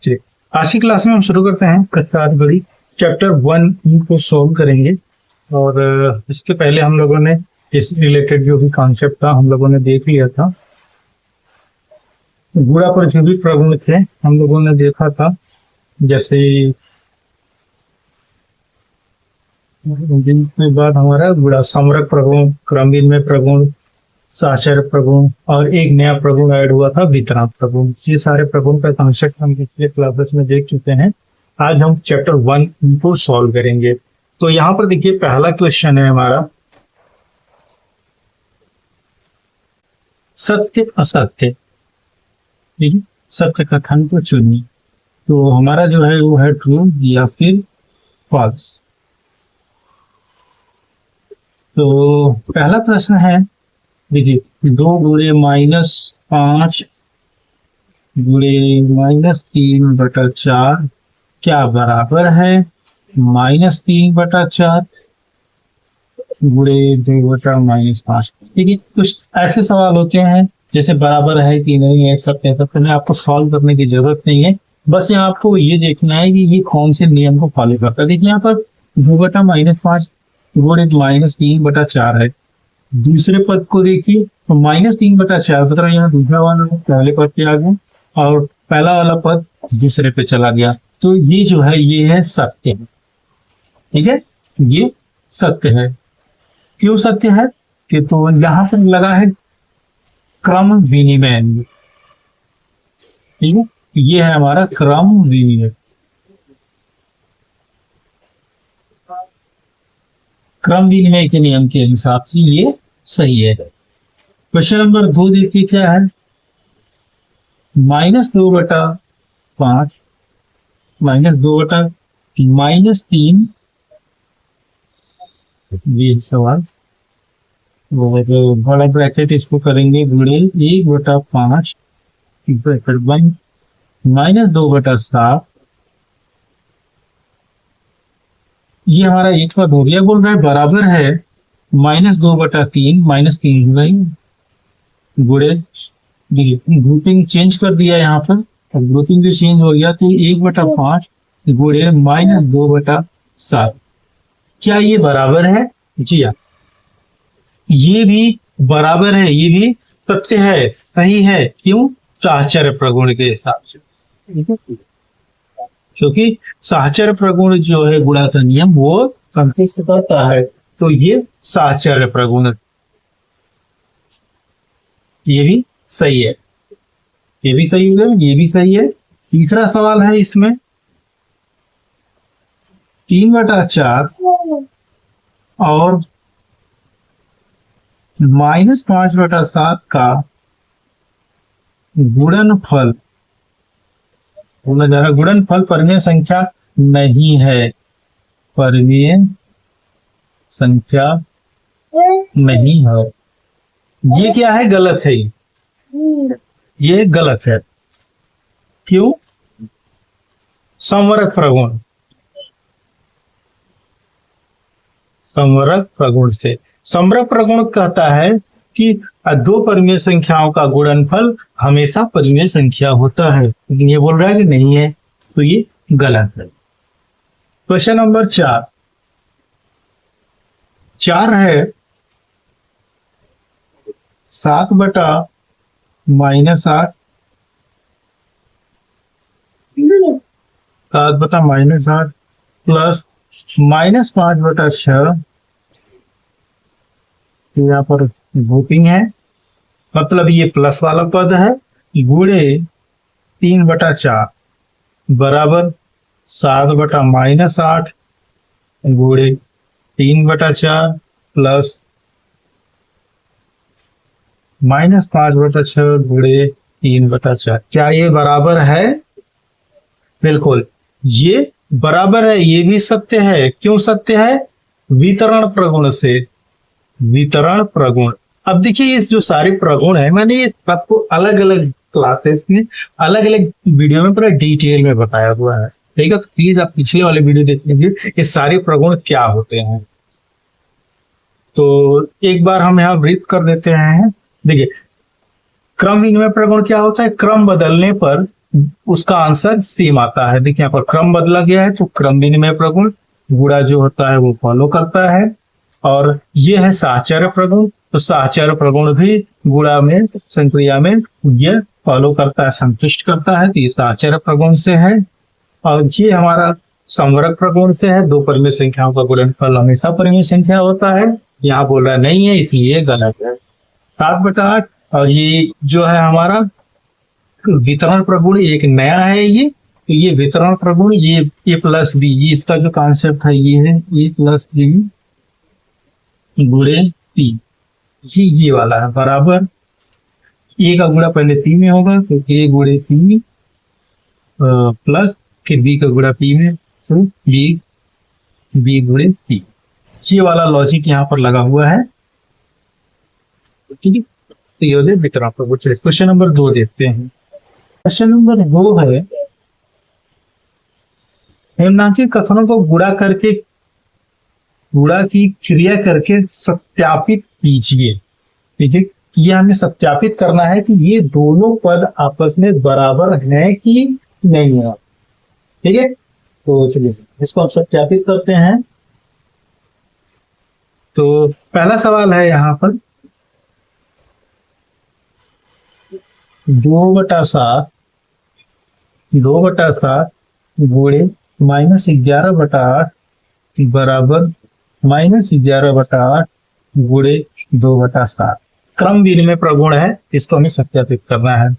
चलिए आज की क्लास में हम शुरू करते हैं कक्षा 8 बड़ी चैप्टर 1E को सॉल्व करेंगे। और इसके पहले हम लोगों ने इस रिलेटेड जो भी कॉन्सेप्ट था हम लोगों ने देख लिया था। गुणा पर जो भी प्रगुण थे हम लोगों ने देखा था, जैसे जिनके बाद हमारा गुणा समरक प्रगुण, क्रमविनिमय में प्रगुण, साचर प्रगुण और एक नया प्रगुण ऐड हुआ था वितरण प्रगुण। ये सारे प्रगुण का कॉन्सेप्ट हम पिछले क्लासेस में देख चुके हैं। आज हम चैप्टर 1 को सॉल्व करेंगे। तो यहाँ पर देखिए पहला क्वेश्चन है हमारा, सत्य असत्य, ठीक है, सत्य कथन को चुनिए। तो हमारा जो है वो है ट्रू या फिर फॉल्स। तो पहला प्रश्न है, देखिए 2 गुणे -5 गुणे -3/4 क्या बराबर है -3/4 गुणे 2/-5। ठीक है, कुछ ऐसे सवाल होते हैं जैसे बराबर है कि नहीं है, सब में आपको सॉल्व करने की जरूरत नहीं है। बस यहाँ आपको ये देखना है कि ये कौन से नियम को फॉलो करता है। देखिए यहाँ पर 2/-5 गुणे -3/4 है। दूसरे पद को देखिए तो -3/4 मतलब यहाँ दूसरा वाला पहले पद पे आ गया और पहला वाला पद दूसरे पे चला गया। तो ये जो है ये है सत्य है, ठीक है, ये सत्य है। क्यों सत्य है कि तो यहाँ पर लगा है क्रम विनिमय, ठीक है, ये है हमारा क्रम विनिमय। क्रम विनिमय के नियम के हिसाब से ये सही है। क्वेश्चन नंबर 2 देखिए क्या है, -2/5 -2/-3 ये सवाल और बड़ा ब्रैकेट इसको करेंगे गुणे 1/5 ब्रैकेट बंद -2/7। ये हमारा एक पद हो गया। बोल रहा है बराबर है -2/3 -3 गुणे, देखिए ग्रुपिंग चेंज कर दिया यहाँ पर, ग्रुपिंग जो चेंज हो गया तो 1/5 गुणे -2/7। क्या ये बराबर है? जी हाँ, ये भी बराबर है, ये भी सत्य है, सही है। क्यों? साहचर्य प्रगुण के हिसाब से, ठीक है, क्योंकि साहचर्य प्रगुण जो है गुणा का नियम वो संतुष्ट करता है। तो ये साहचर्य प्रगुण, ये भी सही है, ये भी सही हो गया, ये भी सही है। तीसरा सवाल है इसमें 3/4 और -5/7 का गुणनफल, गुणनफल परिमेय संख्या नहीं है, परिमेय संख्या नहीं है। ये क्या है? गलत है, ये गलत है। क्यों? समवरक प्रगुण, समवरक प्रगुण से। समवरक प्रगुण कहता है कि 2 परिमेय संख्याओं का गुणनफल हमेशा परिमेय संख्या होता है, लेकिन ये बोल रहा है कि नहीं है, तो ये गलत है। क्वेश्चन नंबर 4 है 7/-8 7/-8 प्लस -5/6, यहाँ पर ग्रुपिंग है, मतलब ये प्लस वाला पद है, गुणे 3/4 बराबर 7/-8 गुणे 3/4 प्लस -5/6 गुणे 3/4। क्या ये बराबर है? बिल्कुल ये बराबर है, ये भी सत्य है। क्यों सत्य है? वितरण प्रगुण से, वितरण प्रगुण। अब देखिए ये जो सारे प्रगुण है, मैंने ये आपको अलग अलग क्लासेस में अलग अलग वीडियो में पूरा डिटेल में बताया हुआ है, ठीक है, तो प्लीज आप पिछले वाले वीडियो देख लीजिए ये सारे प्रगुण क्या होते हैं। तो एक बार हम यहाँ ब्रीफ कर देते हैं। देखिए क्रम विनिमय प्रगुण क्या होता है? क्रम बदलने पर उसका आंसर सेम आता है। देखिए यहाँ पर क्रम बदला गया है, तो क्रम विनिमय प्रगुण गुणा जो होता है वो फॉलो करता है। और ये है साहचर्य प्रगुण, तो साहचर्य प्रगुण भी गुणा में संक्रिया में ये फॉलो करता है, संतुष्ट करता है, तो ये साहचर्य प्रगुण से है। और ये हमारा संवरक प्रगुण से है। दो परिमेय संख्याओं का गुणनफल हमेशा परिमेय संख्या होता है, यहाँ बोल रहा नहीं है, इसलिए गलत है। 7/8। और ये जो है हमारा वितरण प्रगुण एक नया है ये, तो ये वितरण प्रगुण, ये ए प्लस बी, ये इसका जो कॉन्सेप्ट है ये है ए प्लस बी गुणे पी, ये वाला है बराबर। ए का गुणा पहले पी में होगा, तो ए गुणे पी प्लस फिर बी का गुणा पी में, तो बी गुणे पी। ये वाला लॉजिक यहाँ पर लगा हुआ है, ठीक है। तो ये हो गया वितरण प्रगुण। क्वेश्चन नंबर 2 देखते हैं। क्वेश्चन नंबर 2 है, निम्नांकित कथनों को गुणा की क्रिया करके सत्यापित कीजिए। ठीक है, ये हमें सत्यापित करना है कि ये दोनों पद आपस में बराबर हैं कि नहीं है। ठीक है, तो चलिए इसको हम सत्यापित करते हैं। तो पहला सवाल है यहाँ पर 2/7 गुणे -11/8 बराबर -11/8 गुणे 2/7। क्रम विनिमय प्रगुण है, इसको हमें सत्यापित करना है।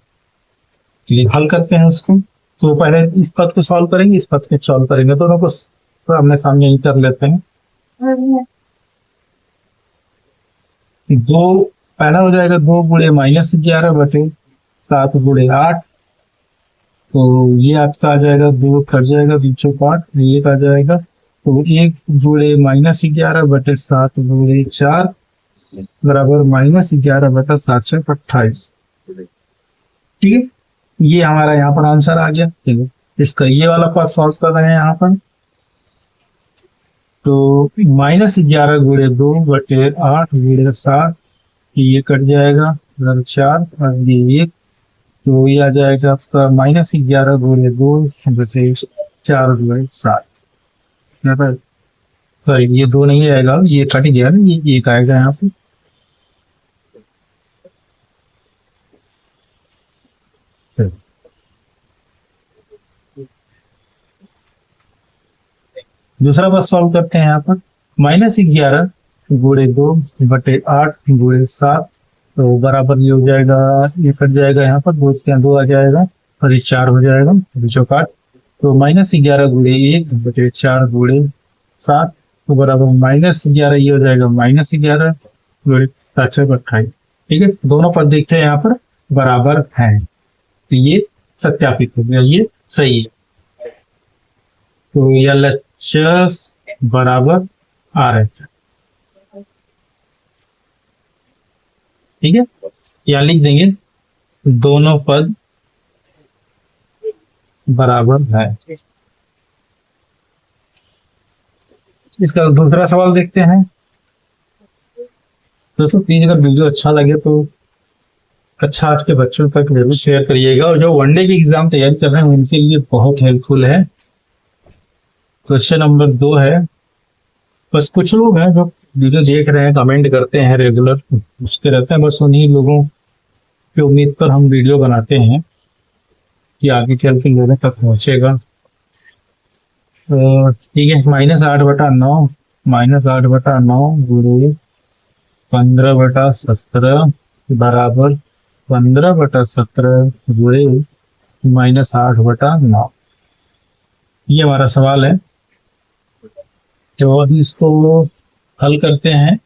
चलिए हल करते हैं उसको। तो पहले इस पद को सॉल्व करेंगे, इस पद को सॉल्व करेंगे, दोनों को सामने सामने ही कर लेते हैं। दो पहला हो जाएगा 2 गुणे -11/7 गुणे 8, तो ये आपका आ जाएगा 2 कट जाएगा, बीचों पार्ट एक आ जाएगा, तो 1 गुणे -11/7 गुणे 4 बराबर -11/7 28। ठीक है, ये हमारा यहाँ पर आंसर आ गया। ठीक है, इसका ये वाला पार्ट सॉल्व कर रहे हैं यहाँ पर। तो -11 गुणे 2/8 गुणे 7, ये कट जाएगा 4 और ये 1, तो ये आ जाएगा आपका -11 गुणे 2 बटे 4 गुणे 7। सॉरी, ये 2 नहीं आएगा, ये कट गया ना, ये 1 आएगा यहाँ पे। दूसरा बस सॉल्व करते हैं यहाँ पर। -11 गुणे 2/8 गुणे 7, तो बराबर ये हो जाएगा, ये कट जाएगा यहाँ पर, 2 आ जाएगा और ये 4 हो जाएगा बीचों काट। तो -11 गुणे 1/4 गुणे 7, तो बराबर -11, ये हो जाएगा -11 गुणे 7 28। ठीक है, दोनों पद देखते हैं यहाँ पर बराबर हैं, तो ये सत्यापित हो गया, ये सही है। तो LHS बराबर RH। ठीक है, यहाँ लिख देंगे दोनों पद बराबर है। इसका दूसरा सवाल देखते हैं। दोस्तों प्लीज अगर वीडियो अच्छा लगे तो अच्छा आज के बच्चों तक जरूर शेयर करिएगा, और जो वनडे की एग्जाम तैयारी कर रहे हैं उनके लिए बहुत हेल्पफुल है। क्वेश्चन नंबर 2 है, बस कुछ लोग हैं जो वीडियो देख रहे हैं, कमेंट करते हैं, रेगुलर पूछते रहते हैं, बस उन्हीं लोगों की उम्मीद पर हम वीडियो बनाते हैं कि आगे चल के लोगों तक पहुंचेगा। तो ठीक है, -8/9 गुणे 15/17 बराबर 15/17 गुणे -8/9। ये हमारा सवाल है, तो अभी इसको हल करते हैं।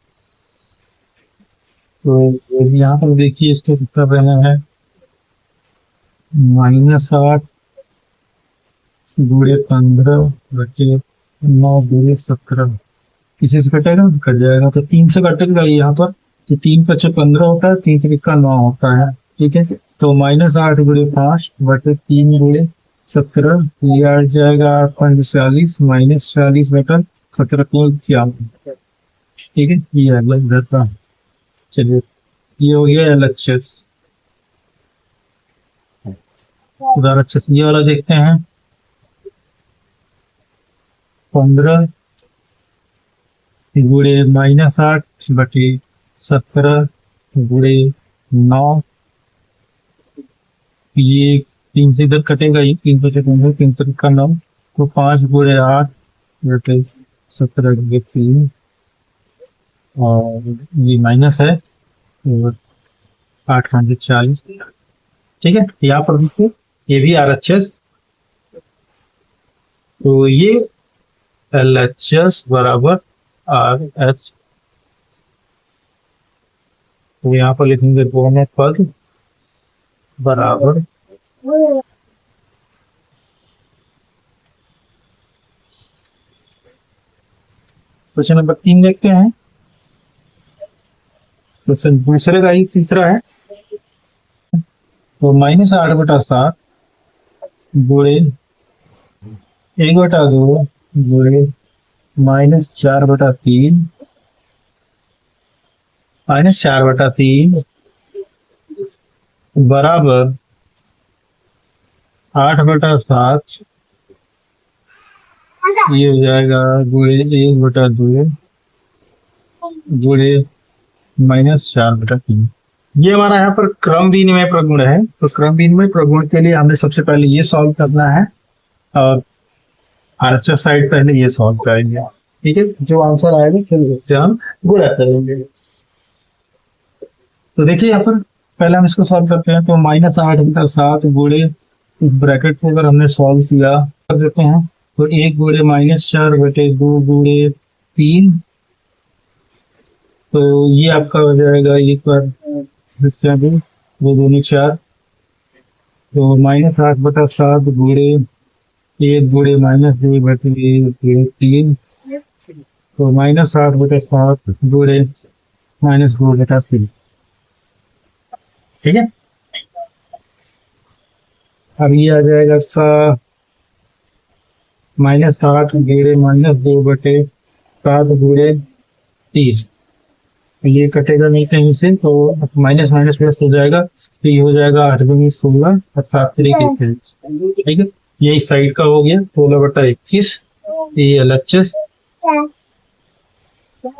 तो यहाँ पर देखिए इसको कर रहे हैं -8 गुणे 15 बचे 9 गुणे 17, किसी से कटेगा, कट जाएगा, तो 3 से कटेगा यहाँ पर, तो 3 × 15 होता है, 3 × 9 होता है। ठीक है, तो -8 गुणे 5 बटे 3 गुणे 17, ये आ जाएगा 45 -40 बटे 17 को 4। ठीक है, ये अगला इधर का। चलिए ये हो गया LHS। उदाहरण अच्छे से ये वाला देखते हैं। 15 गुणे -8/17 गुणे 9। ये 3 से इधर कटेगा, ये 3 बचे 3 का 9, तो 5 गुणे 8/17 और ये माइनस है और 840। ठीक है, यहाँ पर देखिए ये भी RHS, तो ये LHS बराबर RH, तो यहाँ पर लिखेंगे दोनों पद बराबर क्वेश्चन नंबर 3 देखते हैं। क्वेश्चन दूसरे का ही तीसरा है, तो -8/7 गुणे 1/2 गुणे -4/3 बराबर 8/7, ये हो जाएगा गुणे 1/2 गुणे -4/3। ये हमारा यहाँ पर क्रम विनिमय प्रगुण है, तो क्रम विनिमय प्रगुण के लिए हमें सबसे पहले ये सॉल्व करना है और RHS साइड पहले ये सॉल्व करेंगे। ठीक है, जो आंसर आएगा फिर उससे हम गुणा करेंगे। तो देखिए यहाँ पर पहले हम इसको सॉल्व करते हैं, तो -8/7 गुणे, ब्रैकेट को अगर हमने सॉल्व किया कर देते हैं, तो 1 गुणे -4/2 गुणे 3, तो ये आपका हो जाएगा 1 बार 2 दूनी 4, तो -8/7 गुणे 1 गुणे -2/3, तो -8/7 गुणे -2/3। ठीक है, अब ये आ जाएगा -8 गुणे -2/7 गुणे 30, ये कटेगा नहीं कहीं से, तो माइनस माइनस प्लस हो जाएगा, तो ये हो जाएगा 8 दूनी 16 और 7 3 21। ठीक है, ये इस साइड का हो गया 16/21, ये LHS।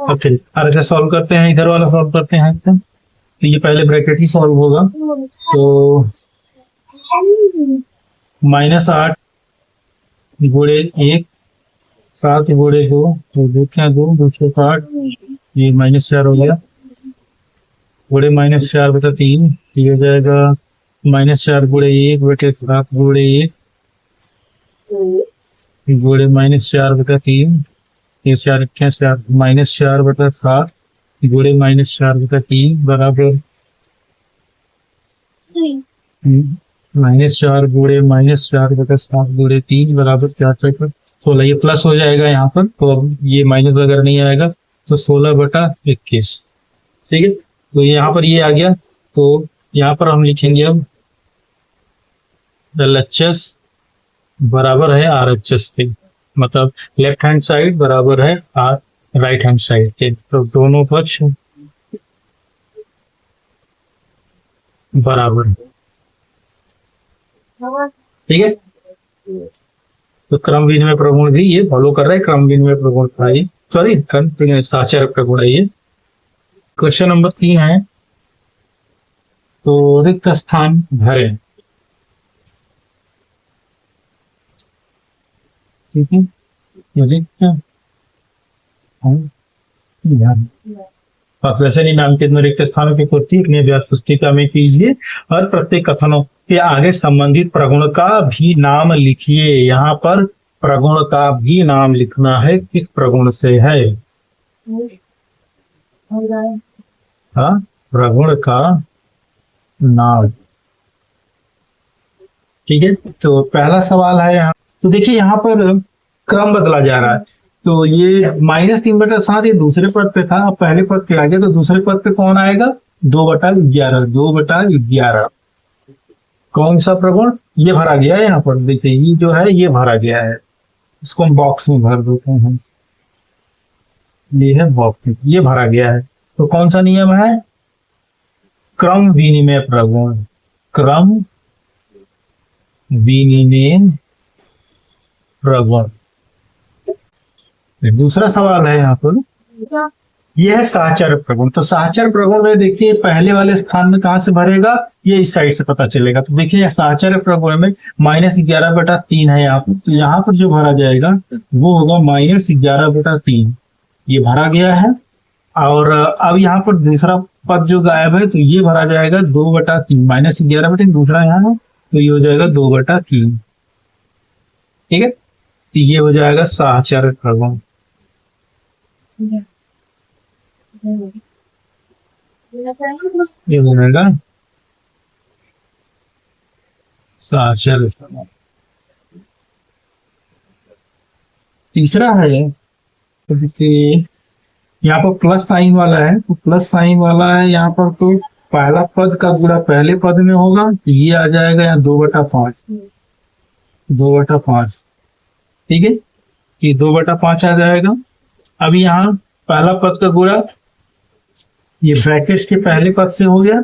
अब फिर RHS सॉल्व करते हैं, इधर वाला सॉल्व करते हैं इससे, तो ये पहले ब्रैकेट ही सॉल्व होगा, तो -8 गुणे 1, 7 गुणे 2, तो 2 क्या 2, 2 से 8, ये -4 हो गया, गुणे -4/3, ये हो जाएगा -4 गुणे 1/7 गुणे 1 गुणे -4/3, ये 4 क्या 4, -4/7 गुणे -4/3 बराबर -4 गुणे -4/7 गुणे 3 बराबर 4/16। ये प्लस हो जाएगा यहाँ पर, तो अब ये माइनस वगैरह नहीं आएगा, तो 16/21। ठीक है, तो यहाँ पर ये आ गया, तो यहाँ पर हम लिखेंगे अब LHS बराबर है RHS के, मतलब लेफ्ट हैंड साइड बराबर है राइट हैंड साइड के, तो दोनों पक्ष बराबर। ठीक है, तो क्रम विनिमय प्रगुण भी ये फॉलो कर रहा है, क्रम विनिमय प्रगुण था ये, सॉरी साचार प्रगुण है ये। क्वेश्चन नंबर 3 है, तो रिक्त स्थान भरें। ठीक है, रिक्त आप वैसे नहीं नामांकित रिक्त स्थानों की पूर्ति अपनी अभ्यास पुस्तिका में कीजिए और प्रत्येक कथनों के आगे संबंधित प्रगुण का भी नाम लिखिए। यहाँ पर प्रगुण का भी नाम लिखना है, किस प्रगुण से है। हाँ, प्रगुण का नाम। ठीक है, तो पहला सवाल है यहाँ, तो देखिए यहाँ पर क्रम बदला जा रहा है, तो ये -3/7 ये दूसरे पद पे था, अब पहले पद पे आ गया, तो दूसरे पद पे कौन आएगा 2/11, 2/11 कौन सा प्रगुण, ये भरा गया है यहाँ पर, देखिए ये जो है ये भरा गया है, इसको हम बॉक्स में भर देते हैं, ये है बॉक्स में, ये भरा गया है, तो कौन सा नियम है, क्रम विनिमय प्रगुण, क्रम विनिमय प्रगुण। दूसरा सवाल है यहाँ पर, यह है साहचर्य प्रगुण। तो साहचर्य प्रगुण में देखिए पहले वाले स्थान में कहाँ से भरेगा, ये इस साइड से पता चलेगा। तो देखिए साहचर्य प्रगुण में -11/3 है यहाँ पर, तो यहाँ पर जो भरा जाएगा वो होगा -11/3, ये भरा गया है। और अब यहाँ पर दूसरा पद जो गायब है तो ये भरा जाएगा 2/3, -11/3 दूसरा यहाँ है तो ये हो जाएगा 2/3। ठीक है, तो ये हो जाएगा साहचर्य प्रगुण। ये बनेगा साहचर्य प्रगुण। तीसरा है, तो देखिए यहाँ पर प्लस साइन वाला है, तो प्लस साइन वाला है यहाँ पर, तो पहला पद का गुणा पहले पद में होगा तो ये आ जाएगा यहाँ 2/5, 2/5। ठीक है, ये 2/5 आ जाएगा। अब यहाँ पहला पद का गुणा ये ब्रैकेट के पहले पद से हो गया,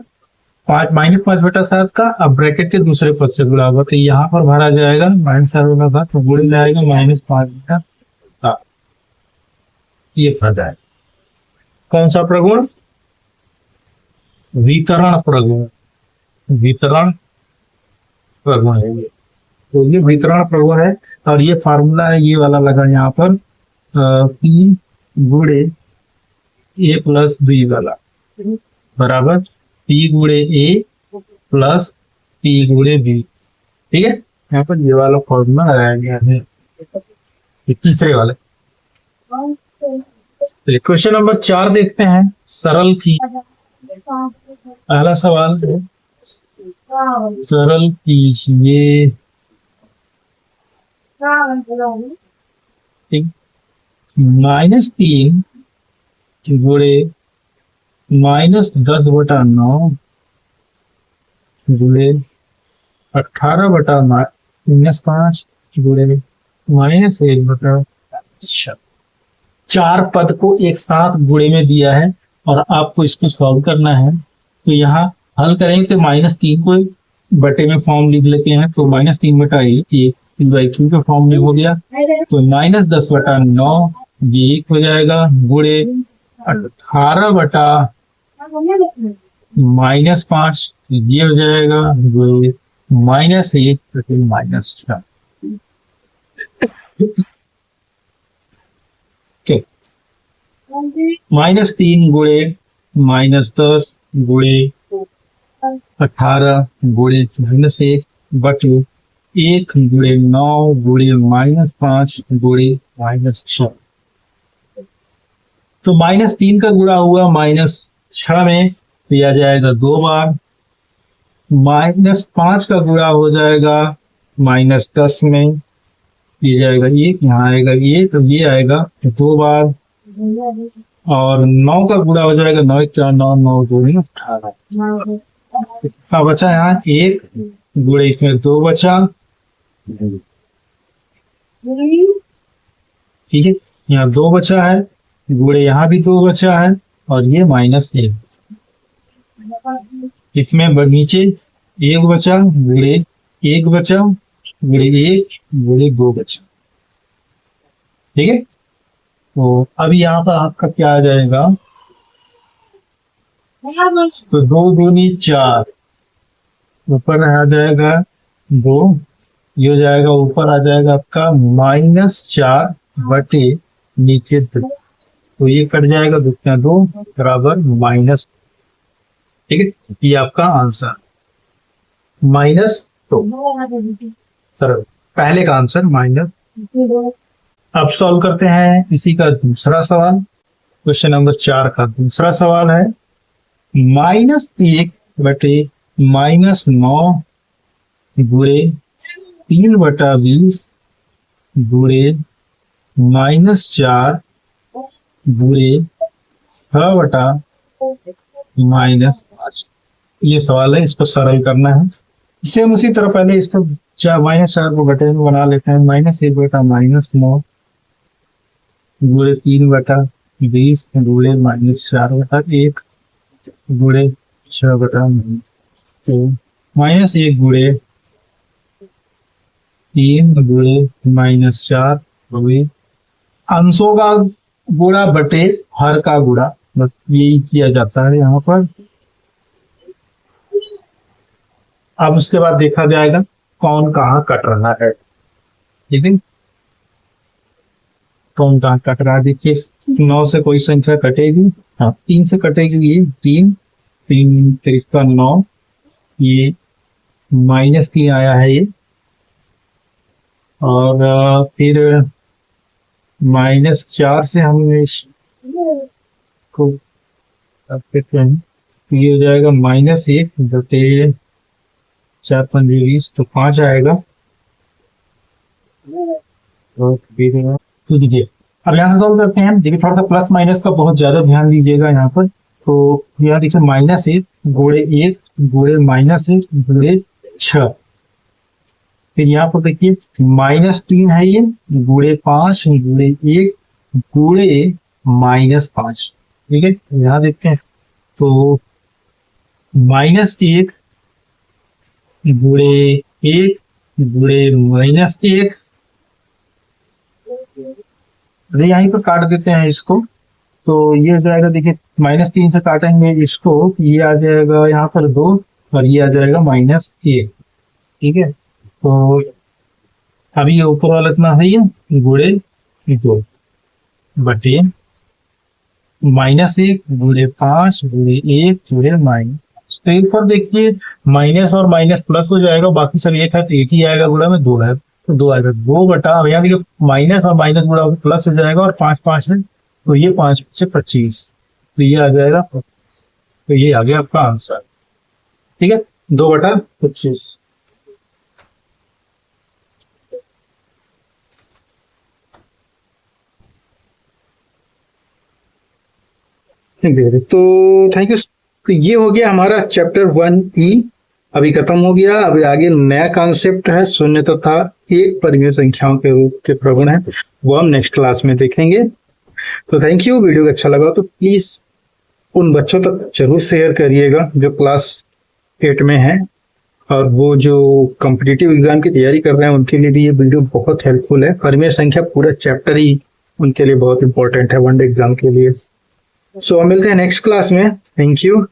-5/7 का। अब ब्रैकेट के दूसरे पद से गुणा होगा तो यहाँ पर भरा जाएगा -7 का, तो गुण जाएगा -5/7, ये भर जाएगा। कौन सा प्रगुण? वितरण प्रगुण, वितरण प्रगुण है ये। तो ये वितरण प्रगुण है और ये फार्मूला है ये वाला लगा यहाँ पर, P गुणे A + B वाला बराबर P गुणे A + P गुणे B। ठीक है, यहाँ पर ये वाला फॉर्मूला लगाया गया है, ये तीसरे वाले। क्वेश्चन नंबर 4 देखते हैं, सरल की। पहला सवाल है, सरल कीजिए। ठीक, -3 गुणे -10/9 गुणे 18/-5 गुणे -1/6। 4 पद को एक साथ गुणे में दिया है और आपको इसको सॉल्व करना है। तो यहाँ हल करेंगे तो -3 को बटे में फॉर्म लिख लेते हैं, तो -3/1 3/q के फॉर्म में हो गया, तो -10/9 ये 1 हो जाएगा, गुणे 18/-5 ये हो जाएगा, गुणे -1 -6। -3 गुणे -10 गुणे 18 गुणे -1 बटे 1 गुणे 9 गुणे -5 गुणे -6। तो -3 का गुणा हुआ -6 में, तो यह आ जाएगा 2 बार। -5 का गुणा हो जाएगा -10 में, ये जाएगा 1, यहाँ आएगा ये, तो ये आएगा 2 बार। और 9 का गुणा हो जाएगा 9 × 4 = 9, 9 × 2 = 18। अब बचा यहाँ 1 गुणे इसमें 2 बचा। ठीक है, यहाँ 2 बचा है, गुणे यहाँ भी 2 बचा है और ये -1। इसमें नीचे 1 बचा, गुणे 1 बचा, गुणे 1 गुणे 2 बचा। ठीक है, तो अब यहाँ पर आपका क्या आ जाएगा, तो 2 दूनी 4, ऊपर आ जाएगा 2, ये हो जाएगा ऊपर आ जाएगा आपका -4 बटे नीचे 2, तो ये कट जाएगा 2 बराबर -। ठीक है, ये आपका आंसर -2 सर पहले का आंसर -। अब सॉल्व करते हैं इसी का दूसरा सवाल। क्वेश्चन नंबर 4 का दूसरा सवाल है, -1 बटे -9 गुणे 3/20 गुणे -4 गुणे 6/-5। ये सवाल है, इसको सरल करना है। इसे हम उसी तरह पहले इसको -4 को बटे में बना लेते हैं। -1 बटा -9 गुणे 3/20 गुणे -4/1 गुणे 6/-2 -1 गुणे 3 गुणे -4 हुए अंशों का गुणा बटे हर का गुणा, बस यही किया जाता है यहाँ पर। अब उसके बाद देखा जाएगा कौन कहाँ कट रहा है, ठीक है। कौन कहाँ कट रहा है, देखिए 9 से कोई संख्या कटेगी, हाँ 3 से कटेगी, ये 3 3 3 9, ये -3 आया है ये, और फिर -4 से हम इसको कहते हैं, ये हो जाएगा -1 बटे 4 5 20, तो 5 आएगा। तो देखिए अब यहाँ से सॉल्व करते हैं। देखिए थोड़ा सा प्लस माइनस का बहुत ज्यादा ध्यान दीजिएगा यहाँ पर। तो यहाँ देखिए -1 गुणे 1 गुणे -1 गुणे 6, फिर यहाँ पर देखिए -3 है ये, गुणे 5 गुणे 1 गुणे -5, ठीक है। यहाँ देखते हैं तो -1 गुणे 1 गुणे -1, यहीं पर काट देते हैं इसको, तो ये हो जाएगा, देखिए -3 से काटेंगे इसको, ये आ जाएगा यहाँ पर 2 और ये आ जाएगा -1, ठीक है। तो अभी ये ऊपर वाला इतना है, ये गुणे 2 बटे -1 गुणे 5 गुणे 1 गुणे -5। तो एक पर देखिए माइनस और माइनस प्लस हो जाएगा, बाकी सब एक है तो एक ही आएगा, गुणा में 2 है तो 2 आएगा, 2 बटा, अब यहाँ देखिए माइनस और माइनस गुणा प्लस हो जाएगा, और 5 5 है तो ये 5 से 25, तो ये आ जाएगा 25, तो ये आ गया आपका आंसर, ठीक है, 2 बटा 25। तो थैंक यू। तो ये हो गया हमारा चैप्टर 1E, अभी खत्म हो गया। अभी आगे नया कॉन्सेप्ट है शून्य तथा एक परिमेय संख्याओं के रूप के प्रगुण है, वो हम नेक्स्ट क्लास में देखेंगे। तो थैंक यू। वीडियो अच्छा लगा तो प्लीज उन बच्चों तक जरूर शेयर करिएगा जो क्लास 8 में है, और वो जो कॉम्पिटिटिव एग्जाम की तैयारी कर रहे हैं उनके लिए भी ये वीडियो बहुत हेल्पफुल है। परिमेय संख्या पूरा चैप्टर ही उनके लिए बहुत इंपॉर्टेंट है वनडे एग्जाम के लिए। सो मिलते हैं नेक्स्ट क्लास में। Thank you.